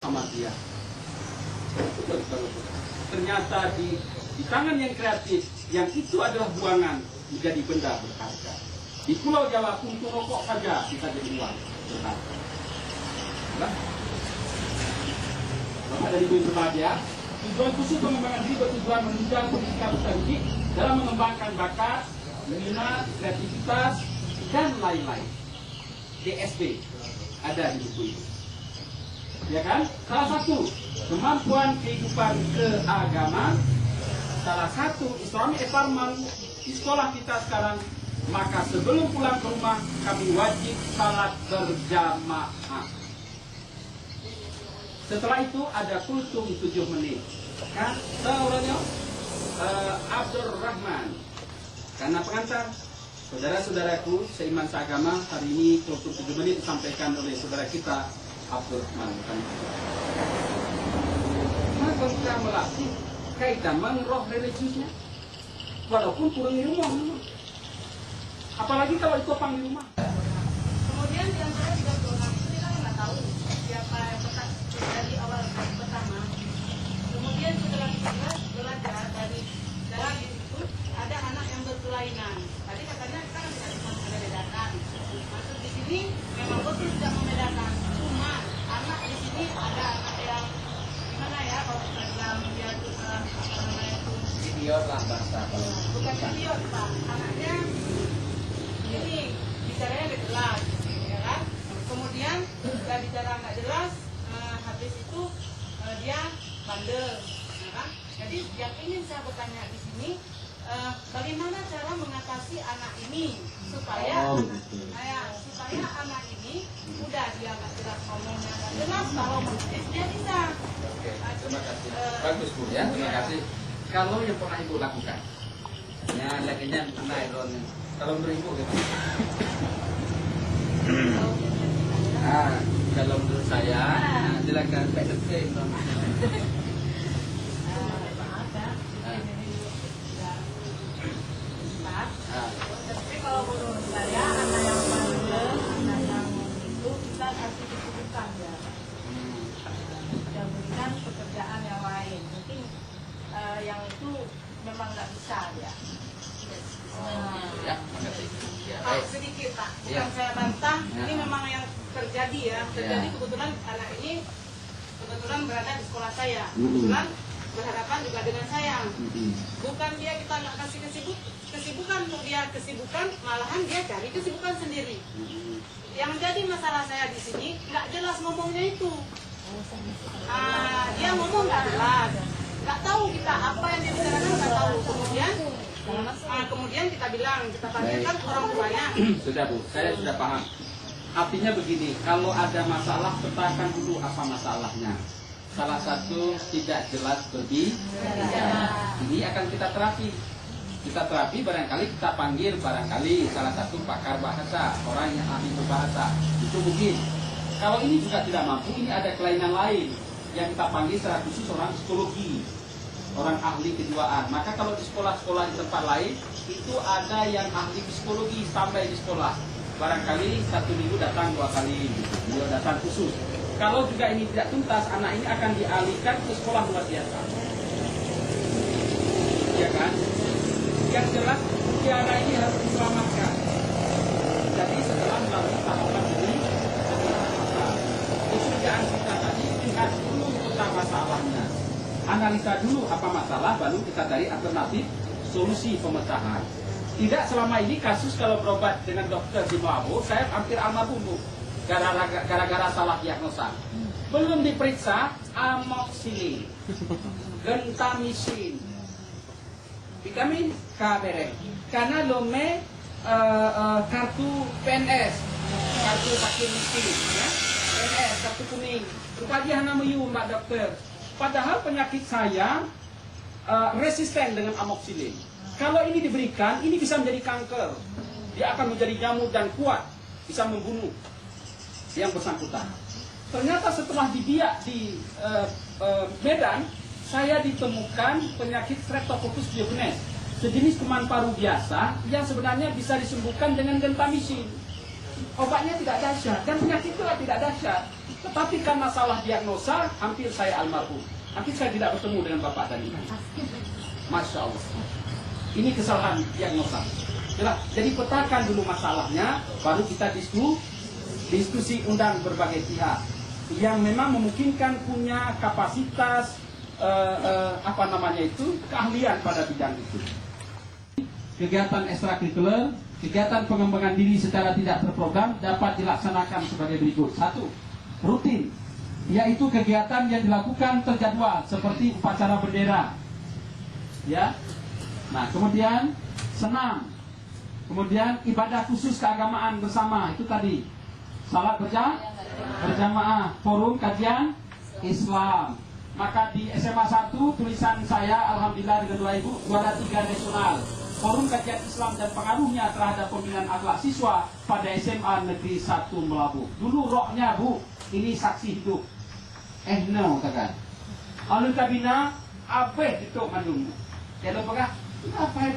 sama dia. Ternyata di tangan yang kreatif, yang itu adalah buangan, menjadi benda berharga. Di Pulau Jawa, untuk rokok saja bisa jadi uang berharga. Bapak dari Ibu berbahagia, tujuan khusus pengembangan diri bertujuan menunjang pendidikan pendidik dalam mengembangkan bakat, minat, kreativitas, dan lain-lain. DSP ada di buku ini. Ya kan? Salah satu kemampuan kehidupan keagamaan, salah satu Islamic environment di sekolah kita sekarang. Maka sebelum pulang ke rumah kami wajib salat berjamaah. Setelah itu ada kultum 7 menit. Kan? Saurannya Abdul Rahman. Karena pengantar, saudara-saudaraku seiman seagama, hari ini kultum 7 menit disampaikan oleh saudara kita Abdul Rahman. Maka kita melatih kaitan roh religiusnya, walaupun kurang di rumah. Apalagi kalau itu pang di rumah. Kemudian di antara 3 orang itu kita nggak tahu siapa yang dari awal pertama. Kemudian setelah kita belajar dari itu ada anak yang berkelainan. Tadi katanya kita tidak bisa membedakan. Maksud di sini memang betul tidak membedakan. Cuma anak di sini ada anak yang gimana ya kalau kita bilang dia itu apa namanya itu Idiot lah bahasa. bukan idiot Pak. Anaknya ini bicaranya nggak jelas, ya kan? Kemudian nggak bicara nggak jelas, habis itu dia bandel, ya kan? Jadi yang ingin saya bertanya di sini, bagaimana cara mengatasi anak ini supaya supaya anak ini udah dia nggak jelas ngomongnya nggak jelas, kalau menulis dia bisa. Oke, terima kasih. Bagus Bu ya, terima kasih. Kalau yang pernah Ibu lakukan, ya lakinya pernah itu. Kalau menurut Ibu gitu. Kalau menurut saya, silakan Pak Detik. Tapi kalau menurut saya anak yang bandel, anak yang itu kita kasih kesibukan ya. Kita berikan pekerjaan yang lain. Mungkin yang itu memang nggak bisa ya. Ya, mengerti. Ya, Pak, sedikit Pak, bukan saya bantah, ini memang yang terjadi ya. Terjadi kebetulan anak ini kebetulan berada di sekolah saya. Kebetulan berhadapan juga dengan saya. Bukan dia kita nggak kasih kesibukan untuk dia kesibukan, malahan dia cari kesibukan sendiri. Yang jadi masalah saya di sini nggak jelas ngomongnya itu. Dia ngomong nggak jelas, nggak tahu kita apa yang dia bicarakan nggak tahu. Kemudian kita bilang, kita tanyakan orang tuanya. Sudah Bu, saya sudah paham. Artinya begini, kalau ada masalah, petakan dulu apa masalahnya. Salah satu tidak jelas berbicara. Ini akan kita terapi. Kita terapi barangkali kita panggil barangkali salah satu pakar bahasa, orang yang ahli berbahasa. Itu mungkin. Kalau ini juga tidak mampu, ini ada kelainan lain yang kita panggil secara khusus orang psikologi, orang ahli kejiwaan. Maka kalau di sekolah-sekolah di tempat lain itu ada yang ahli psikologi sampai di sekolah. Barangkali 1 minggu datang 2 kali, beliau datang khusus. Kalau juga ini tidak tuntas, anak ini akan dialihkan ke sekolah luar biasa. Ya kan? Yang jelas, tiara ini harus diselamatkan. Jadi setelah melalui tahapan ini, kecurigaan kita tadi lihat dulu tentang masalahnya. Analisa dulu apa masalah, baru kita cari alternatif solusi pemecahan. Tidak selama ini kasus kalau berobat dengan dokter di Mabo, saya hampir almarhum Bu, gara-gara salah diagnosa. Belum diperiksa amoxicillin, gentamisin, vitamin K bereng. Karena lome kartu PNS, kartu fakir miskin, ya, PNS, kartu kuning. Rupanya hana meyu Mbak Dokter. Padahal penyakit saya resisten dengan amoxicillin. Kalau ini diberikan, ini bisa menjadi kanker. Dia akan menjadi nyamuk dan kuat, bisa membunuh yang bersangkutan. Ternyata setelah dibiak di Medan, saya ditemukan penyakit Streptococcus pyogenes, sejenis kuman paru biasa yang sebenarnya bisa disembuhkan dengan gentamisin. Obatnya tidak dahsyat dan penyakit itu tidak dahsyat. Tetapi karena salah diagnosa, hampir saya almarhum. Hampir saya tidak bertemu dengan bapak dan ibu. Masya Allah. Ini kesalahan diagnosa. Jadi petakan dulu masalahnya, baru kita diskusi, undang berbagai pihak yang memang memungkinkan punya kapasitas keahlian pada bidang itu. Kegiatan ekstrakurikuler, kegiatan pengembangan diri secara tidak terprogram dapat dilaksanakan sebagai berikut. 1. Rutin, yaitu kegiatan yang dilakukan terjadwal seperti upacara bendera. Ya. Nah, kemudian senam. Kemudian ibadah khusus keagamaan bersama, itu tadi. Salat berjamaah, forum kajian Islam. Maka di SMA 1 tulisan saya alhamdulillah dengan doa ibu juara 3 nasional. Forum kajian Islam dan pengaruhnya terhadap pembinaan akhlak siswa pada SMA Negeri 1 Melabu. Dulu rohnya Bu, ini saksi hidup. No katakan. Alun kabina apa itu mandung. Ya lupa apa itu?